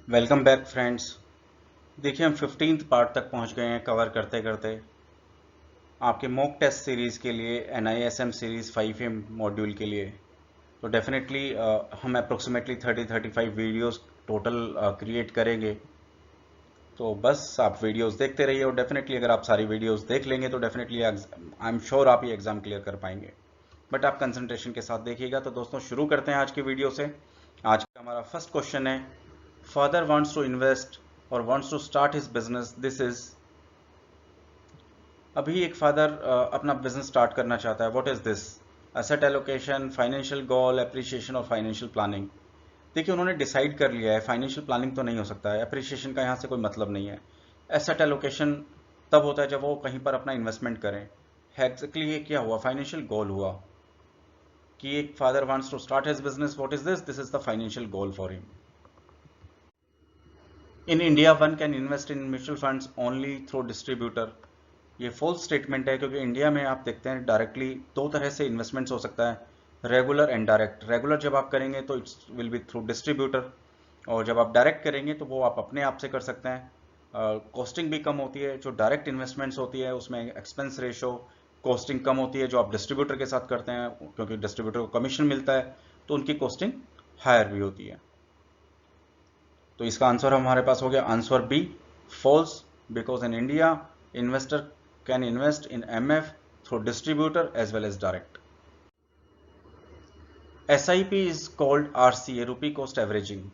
Welcome back friends. देखिए हम 15th part तक पहुंच गए हैं कवर करते करते। आपके मॉक टेस्ट सीरीज़ के लिए NISM सीरीज़ 5A मॉड्यूल के लिए तो डेफिनेटली हम अप्रोक्सीमेटली 30-35 वीडियोस टोटल क्रिएट करेंगे। तो बस आप वीडियोस देखते रहिए और डेफिनेटली अगर आप सारी वीडियोस देख लेंगे तो डेफिनेटली आई एम श्योर आप ये एग्ज़ाम क्लियर कर पाएंगे। बट आप कंसंट्रेशन के साथ देखिएगा। तो दोस्तों शुरू करते हैं आज की वीडियो से। आज का हमारा फर्स्ट क्वेश्चन है, फादर वांट्स टू इन्वेस्ट और wants to start his business. This is, अभी एक फादर अपना बिजनेस स्टार्ट करना चाहता है। What is this? Asset allocation, financial goal, appreciation और फाइनेंशियल प्लानिंग। देखिए उन्होंने डिसाइड कर लिया है, फाइनेंशियल प्लानिंग तो नहीं हो सकता है, एप्रिसिएशन का यहाँ से कोई मतलब नहीं है। एसेट एलोकेशन तब होता है जब वो कहीं पर अपना इन्वेस्टमेंट करें। एग्जैक्टली ये क्या हुआ? फाइनेंशियल गोल हुआ कि एक father wants to start his business. What is this? This is the financial goal for him. In India one can invest in mutual funds only through distributor. ये false statement है क्योंकि India में आप देखते हैं डायरेक्टली दो तरह से इन्वेस्टमेंट्स हो सकता है, रेगुलर एंड डायरेक्ट। रेगुलर जब आप करेंगे तो it's will be through distributor, और जब आप डायरेक्ट करेंगे तो वो आप अपने आप से कर सकते हैं। कॉस्टिंग भी कम होती है। जो डायरेक्ट इन्वेस्टमेंट्स होती है उसमें एक्सपेंस रेशो कॉस्टिंग कम होती है। जो आप डिस्ट्रीब्यूटर के साथ करते हैं, क्योंकि डिस्ट्रीब्यूटर को कमीशन मिलता है तो उनकी कॉस्टिंग हायर भी होती है। तो इसका आंसर हमारे पास हो गया answer B, false. Because in India investor can invest in MF through distributor as well as direct. SIP is called RCA, rupee cost averaging.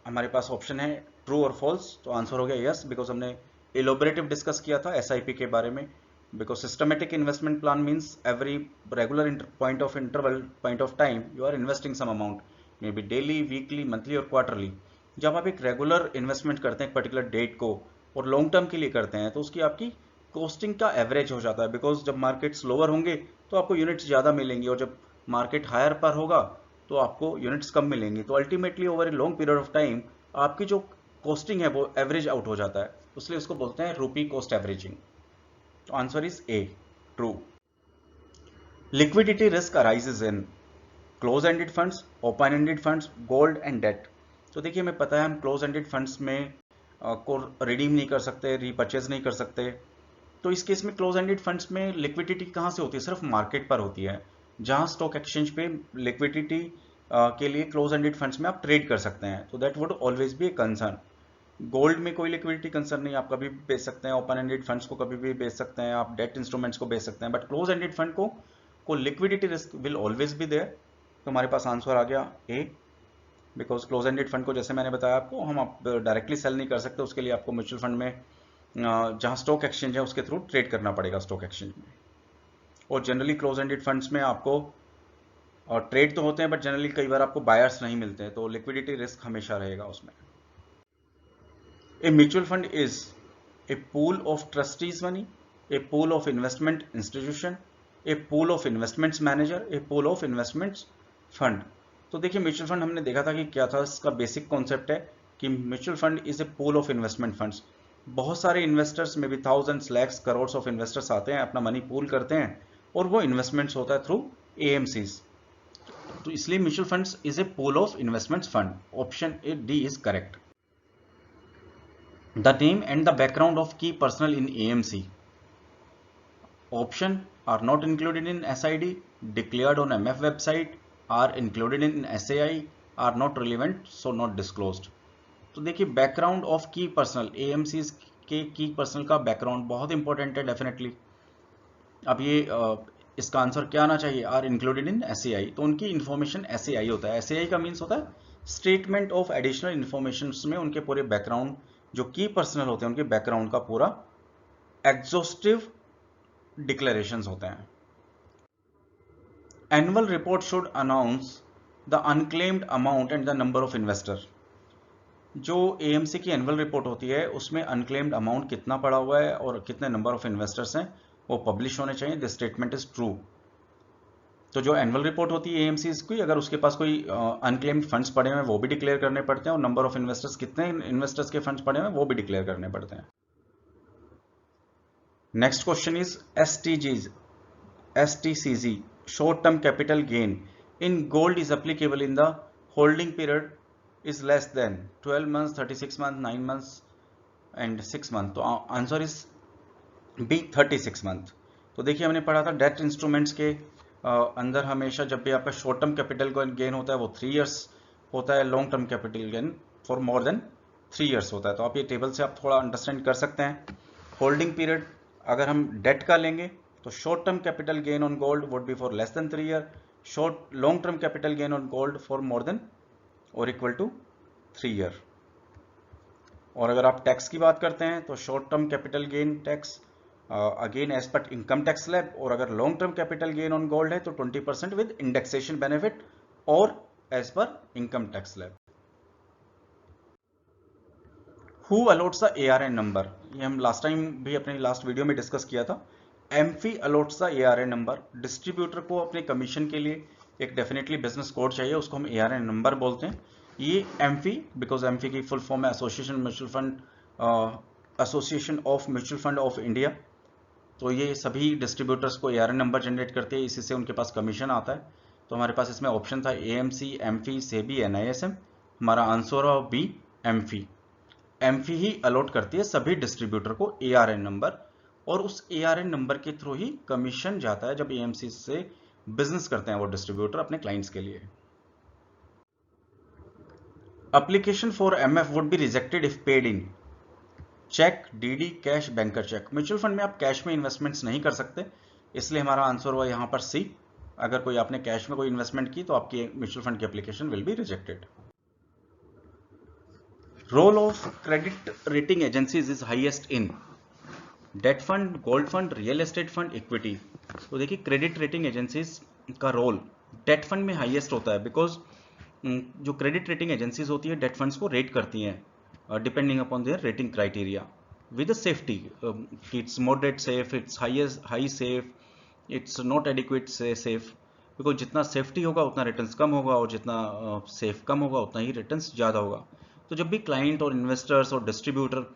हमारे पास ऑप्शन है ट्रू और फॉल्स, तो आंसर हो गया यस, बिकॉज हमने इलोबरेटिव डिस्कस किया था SIP के बारे में। Because systematic investment plan means every regular point of interval, point of time you are investing some amount, may be daily, weekly, monthly और क्वार्टरली। जब आप एक रेगुलर इन्वेस्टमेंट करते हैं एक पर्टिकुलर डेट को और लॉन्ग टर्म के लिए करते हैं तो उसकी आपकी कॉस्टिंग का एवरेज हो जाता है। बिकॉज जब मार्केट्स लोअर होंगे तो आपको यूनिट्स ज़्यादा मिलेंगी, और जब मार्केट हायर पर होगा तो आपको यूनिट्स कम मिलेंगी। तो ultimately over a long period of time आपकी जो कॉस्टिंग है वो एवरेज आउट हो जाता है, इसलिए उसको बोलते हैं रुपी कॉस्ट एवरेजिंग। तो answer is A, true. Liquidity risk arises in close ended funds, open ended funds, gold and debt. तो देखिए हमें पता है हम क्लोज एंडेड फंड्स में को रिडीम नहीं कर सकते, रीपर्चेज नहीं कर सकते। तो इस केस में क्लोज एंडेड फंड्स में लिक्विडिटी कहाँ से होती है? सिर्फ मार्केट पर होती है। जहां स्टॉक एक्सचेंज पे लिक्विडिटी के लिए क्लोज एंडेड फंड्स में आप ट्रेड कर सकते हैं, तो that would always be a concern. Gold में कोई लिक्विडिटी कंसर्न नहीं, आप कभी भी बेच सकते हैं। ओपन एंडेड फंड्स को कभी भी बेच सकते हैं, आप डेट इंस्ट्रूमेंट्स को बेच सकते हैं। बट क्लोज एंडेड फंड को liquidity risk will always be there. तो हमारे पास आंसर आ गया A, because close ended fund को जैसे मैंने बताया आपको, हम आप डायरेक्टली सेल नहीं कर सकते। उसके लिए आपको म्यूचुअल फंड में जहां स्टॉक एक्सचेंज है उसके थ्रू ट्रेड करना पड़ेगा स्टॉक एक्सचेंज में। और जनरली क्लोज एंडेड फंड्स में आपको और ट्रेड तो होते हैं बट जनरली कई बार आपको बायर्स नहीं मिलते हैं, तो लिक्विडिटी रिस्क हमेशा रहेगा उसमें। A mutual fund is a pool of trustees money, A pool of investment institution, A pool of investments manager, A pool of investments fund. तो देखिए म्यूचुअल फंड हमने देखा था कि क्या था, इसका बेसिक कॉन्सेप्ट है कि mutual fund is a pool of investment funds. बहुत सारे इन्वेस्टर्स में भी thousands, lakhs, crore of investors आते हैं, अपना मनी पूल करते हैं और वो इन्वेस्टमेंट्स होता है थ्रू AMCs। तो इसलिए mutual funds is a pool of investments fund. Option A D is correct. The name and the background of key personnel in AMC option are not included in SID, declared on MF website, are included in SAI, are not relevant so not disclosed। तो देखिए background of key personal, AMCs के की personal का background बहुत important है definitely. अब ये इसका आंसर क्या आना चाहिए? Are included in SAI। तो उनकी इंफॉर्मेशन SAI होता है। SAI का मीन्स होता है स्टेटमेंट ऑफ एडिशनल इंफॉर्मेशन, में उनके पूरे बैकग्राउंड, जो की पर्सनल होते हैं उनके बैकग्राउंड का पूरा एग्जॉस्टिव डिक्लेरेशंस होते हैं। Annual report should announce the unclaimed amount and the number of investor. जो AMC की एनुअल रिपोर्ट होती है उसमें अनक्लेम्ड अमाउंट कितना पड़ा हुआ है और कितने नंबर ऑफ इन्वेस्टर्स हैं वो पब्लिश होने चाहिए। This statement is true. तो जो एनुअल रिपोर्ट होती है AMC की, अगर उसके पास कोई अनक्लेम्ड फंड्स पड़े हुए हैं वो भी डिक्लेयर करने पड़ते हैं, और नंबर ऑफ इन्वेस्टर्स, कितने इन्वेस्टर्स के फंड्स पड़े हुए हैं वो भी डिक्लेयर करने पड़ते हैं। Next question is STCG, short term capital gain in gold is applicable in the holding period is less than 12 months, 36 months, 9 months and 6 months. तो आंसर इज बी 36 मंथ. तो देखिए हमने पढ़ा था डेट इंस्ट्रूमेंट्स के अंदर हमेशा जब भी आपका शॉर्ट टर्म कैपिटल गेन होता है वो 3 इयर्स होता है, long term capital gain for more then 3 years होता है. तो आप ये टेबल से आप थोड़ा अंडरस्टैंड कर सकते हैं. होल्डिंग पीरियड अगर हम डेट का लेंगे तो short term capital gain on gold would be for less than 3 year, short long term capital gain on gold for more than और इक्वल टू 3 ईयर. और अगर आप टैक्स की बात करते हैं तो short term capital gain tax again as per income tax slab, और अगर long term capital gain on gold है तो 20% विद इंडेक्सेशन बेनिफिट और as per income tax slab. Who a lots the ARN number, ये हम लास्ट टाइम भी अपने last video में डिस्कस किया था. AMFI allots the ARN number. Distributor को अपने कमीशन के लिए एक डेफिनेटली बिजनेस कोड चाहिए, उसको हम ARN नंबर बोलते हैं. ये एमफी, बिकॉज एमफी की फुल फॉर्म है association of mutual fund of India. तो ये सभी डिस्ट्रीब्यूटर्स को ARN नंबर जनरेट करते हैं, इसी से उनके पास कमीशन आता है. तो हमारे पास इसमें ऑप्शन था AMC, एमफी, सेबी, NISM. हमारा आंसर है बी एमफी. एमफी ही अलॉट करती है सभी डिस्ट्रीब्यूटर को ARN नंबर, और उस ARN नंबर के थ्रू ही कमीशन जाता है जब AMC से बिजनेस करते हैं वो डिस्ट्रीब्यूटर अपने क्लाइंट्स के लिए. Application for MF would be rejected if paid in cheque, DD, cash, banker cheque. Mutual fund में आप कैश में इन्वेस्टमेंट्स नहीं कर सकते, इसलिए हमारा आंसर हुआ यहां पर सी. अगर कोई आपने कैश में कोई इन्वेस्टमेंट की तो आपकी म्यूचुअल फंड की application will be rejected. Role of credit rating agencies is highest in debt fund, gold fund, real estate fund, equity. तो देखिए क्रेडिट रेटिंग एजेंसीज का रोल डेट फंड में हाईएस्ट होता है, बिकॉज जो क्रेडिट रेटिंग एजेंसीज होती है date funds को रेट करती हैं depending upon their rating criteria with safety. It's moderate safe, it's high safe, it's not adequate safe. Because जितना सेफ्टी होगा उतना रिटर्न्स कम होगा, और जितना सेफ कम होगा उतना ही रिटर्न्स ज़्यादा होगा. तो जब भी क्लाइंट और इन्वेस्टर्स और डिस्ट्रीब्यूटर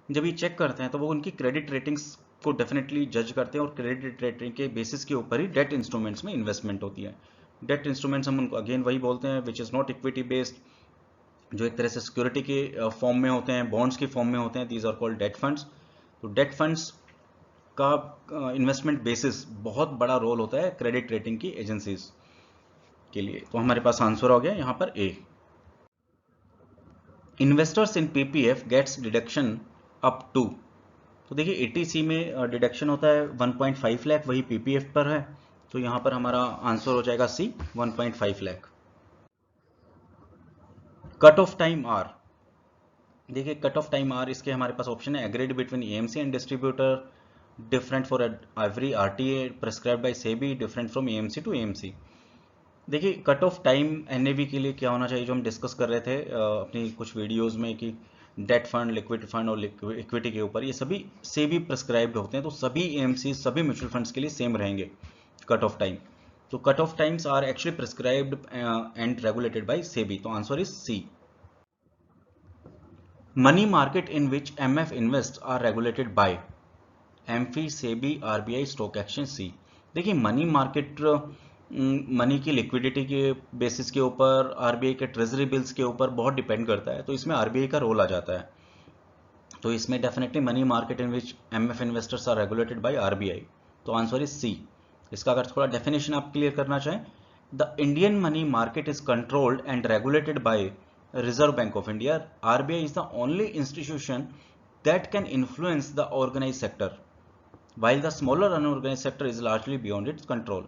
जब ये चेक करते हैं तो वो उनकी क्रेडिट रेटिंग्स को डेफिनेटली जज करते हैं, और क्रेडिट रेटिंग के बेसिस के ऊपर ही डेट इंस्ट्रूमेंट्स में इन्वेस्टमेंट होती है. डेट इंस्ट्रूमेंट्स हम उनको अगेन वही बोलते हैं which is not equity based, जो एक तरह से सिक्योरिटी के फॉर्म में होते हैं, बॉन्ड्स के फॉर्म में होते हैं. These are called debt funds. तो डेट फंड्स का इन्वेस्टमेंट बेसिस बहुत बड़ा रोल होता है क्रेडिट रेटिंग की एजेंसीज के लिए. तो हमारे पास आंसर हो गया यहाँ पर A. Investors in PPF gets deduction up to. तो देखिए 80C में डिडक्शन होता है 1.5 लाख, वही PPF पर है. तो यहाँ पर हमारा आंसर हो जाएगा C 1.5 lakh. Cut off time are. देखिए कट ऑफ टाइम आर, इसके हमारे पास ऑप्शन है agreed between AMC and distributor, different for every RTA, prescribed by SEBI, different from AMC to AMC. देखिए कट ऑफ टाइम NAV के लिए क्या होना चाहिए, जो हम डिस्कस कर रहे थे अपनी कुछ वीडियोस में कि डेट फंड, लिक्विड फंड और इक्विटी के ऊपर, ये सभी सेबी प्रिस्क्राइब्ड होते हैं. तो सभी AMC, सभी म्यूचुअल फंड्स के लिए सेम रहेंगे कट ऑफ टाइम. तो cut off times are actually prescribed and regulated by SEBI. तो answer is C. Money market in which MF invest are regulated by AMFI, SEBI, RBI, stock exchange, C. देखिए money market money की liquidity के basis के ऊपर, RBI के treasury bills के ऊपर बहुत डिपेंड करता है. तो इसमें RBI का रोल आ जाता है. तो इसमें definitely money market in which MF investors are regulated by RBI. तो आंसर इज सी. इसका अगर थोड़ा डेफिनेशन आप क्लियर करना चाहें, the Indian money market is controlled and regulated by Reserve Bank of India. RBI is the only institution that can influence the organized sector, while the smaller unorganized sector is largely beyond its control.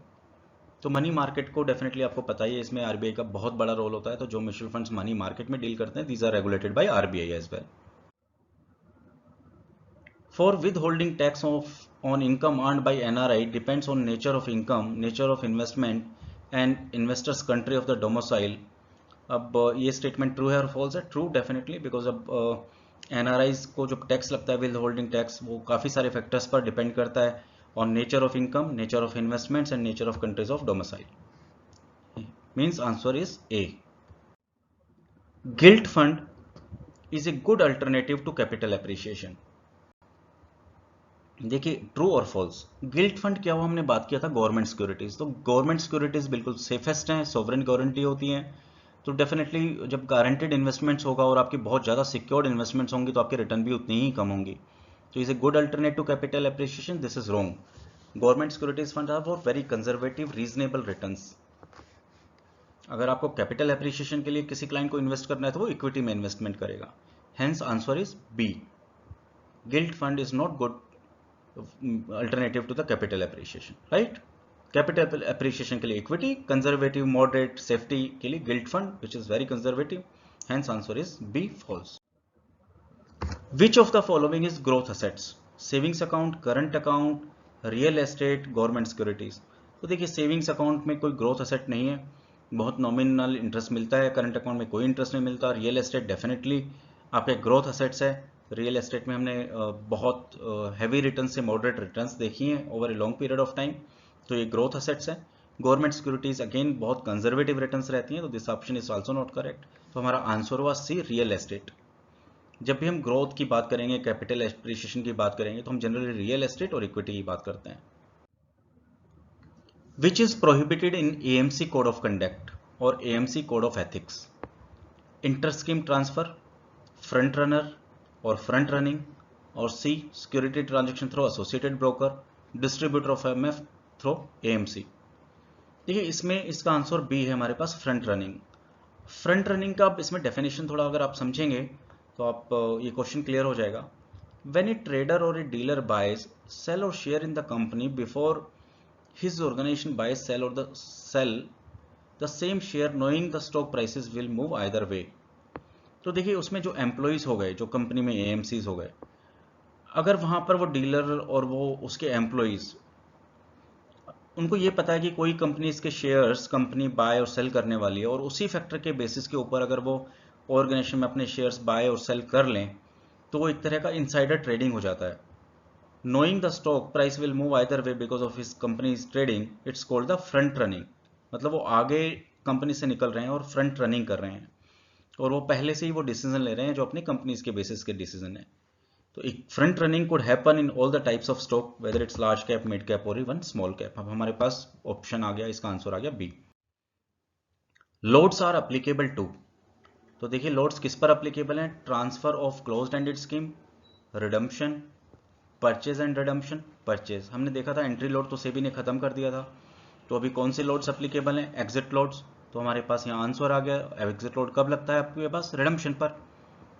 तो money market को definitely आपको पता ही है, इसमें RBI का बहुत बड़ा role होता है. तो जो म्यूचुअल फंड्स मनी मार्केट में डील करते हैं, these are regulated by RBI as well. For withholding tax on income earned by NRI depends on nature of income, nature of investment and investor's country of the domicile. अब ये statement true है और false है? True definitely, because अब NRIs को जो tax लगता है विद होल्डिंग टैक्स, वो काफ़ी सारे फैक्टर्स पर डिपेंड करता है, on nature of income, nature of investments and nature of countries of domicile. Means answer is A. Gilt fund is a good alternative to capital appreciation. देखिए true और false. Gilt fund क्या हुआ, हमने बात किया था गवर्नमेंट सिक्योरिटीज. तो government securities बिल्कुल सेफेस्ट हैं, सोवरेन गारंटी होती हैं, तो डेफिनेटली जब गारंटेड इन्वेस्टमेंट्स होगा और आपकी बहुत ज़्यादा सिक्योर्ड इन्वेस्टमेंट्स होंगी तो आपके रिटर्न भी उतनी ही कम होंगी. तो is a good alternate to capital appreciation? This is wrong. Government securities fund are for very conservative reasonable returns. अगर आपको कैपिटल एप्रिसिएशन के लिए किसी क्लाइंट को इन्वेस्ट करना है तो वो इक्विटी में इन्वेस्टमेंट करेगा. Hence answer is B. Gilt fund is not good alternative to the capital appreciation, right? Capital appreciation के लिए इक्विटी, कंजर्वेटिव मॉडरेट सेफ्टी के लिए gilt fund which is very conservative. Hence answer is B, false. Which of the following is growth assets? Savings account, current account, real estate, government securities. तो देखिए savings account में कोई growth asset नहीं है, बहुत nominal interest मिलता है. Current account में कोई इंटरेस्ट नहीं मिलता. रियल एस्टेट डेफिनेटली आपके ग्रोथ असेट्स है. रियल एस्टेट में हमने बहुत हैवी रिटर्न से मॉडरेट रिटर्न्स देखी हैं over a long period of time, तो ये ग्रोथ असेट्स है. गवर्नमेंट सिक्योरिटीज अगेन बहुत कंजर्वेटिव रिटर्न्स रहती हैं, तो this option is also not correct. तो हमारा आंसर हुआ सी, रियल एस्टेट. जब भी हम ग्रोथ की बात करेंगे, कैपिटल एप्रिसिएशन की बात करेंगे, तो हम जनरली रियल एस्टेट और इक्विटी की बात करते हैं. Which is prohibited in AMC code of conduct और AMC code of ethics? Inter scheme transfer, front runner और फ्रंट रनिंग, और C security transaction through associated broker, distributor of MF through AMC. देखिए इसमें इसका आंसर बी है हमारे पास, front running. Front running का इसमें डेफिनेशन थोड़ा अगर आप समझेंगे तो आप ये क्वेश्चन क्लियर हो जाएगा. व्हेन ए ट्रेडर और ए डीलर बाइज, सेल और share in the company before his organization buys sell the same share knowing the stock prices will move either way. तो देखिए उसमें जो एम्प्लॉइज हो गए, जो कंपनी में एएमसीज हो गए, अगर वहां पर वो डीलर और वो उसके एम्प्लॉइज, उनको ये पता है कि कोई कंपनी इसके शेयर्स कंपनी बाय और सेल करने वाली है, और उसी फैक्टर के बेसिस के ऊपर अगर वो ऑर्गेनाइजेशन में अपने शेयर्स बाय और सेल कर लें, तो वो एक तरह का इनसाइडर ट्रेडिंग हो जाता है. Knowing the stock price will move either way because of his company's trading, it's called the front running. मतलब वो आगे कंपनी से निकल रहे हैं और फ्रंट रनिंग कर रहे हैं, और वो पहले से ही वो डिसीजन ले रहे हैं जो अपनी कंपनीज के बेसिस के डिसीजन है. तो एक front running could happen in all the types of stock, whether it's large cap, mid cap और इवन स्मॉल कैप. अब हमारे पास ऑप्शन आ गया, इसका आंसर आ गया B. Loads are applicable to. तो देखिए लोड्स किस पर अप्लीकेबल हैं? Transfer of closed ended scheme, redemption, purchase and redemption. Purchase हमने देखा था एंट्री लोड तो सेबी ने खत्म कर दिया था, तो अभी कौन से लोड्स अप्लीकेबल हैं? Exit loads. तो हमारे पास यहाँ आंसर आ गया. एग्जिट लोड कब लगता है आपके पास? रिडम्पशन पर.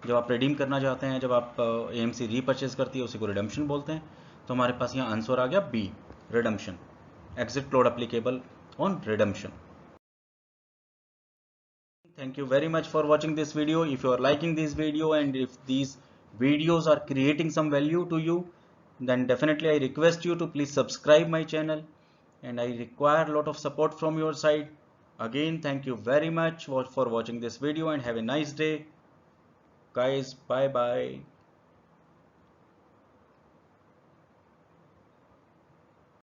जब आप रिडीम करना चाहते हैं, जब आप एएमसी रीपरचेज करती है, उसी को रिडम्पशन बोलते हैं. तो हमारे पास यहाँ आंसर आ गया B, redemption. Exit load applicable on redemption. Thank you very much for watching this video. If you are liking this video and if these videos are creating some value to you, then definitely I request you to please subscribe my channel, and I require a lot of support from your side. Again, thank you very much for watching this video and have a nice day. Guys, bye bye.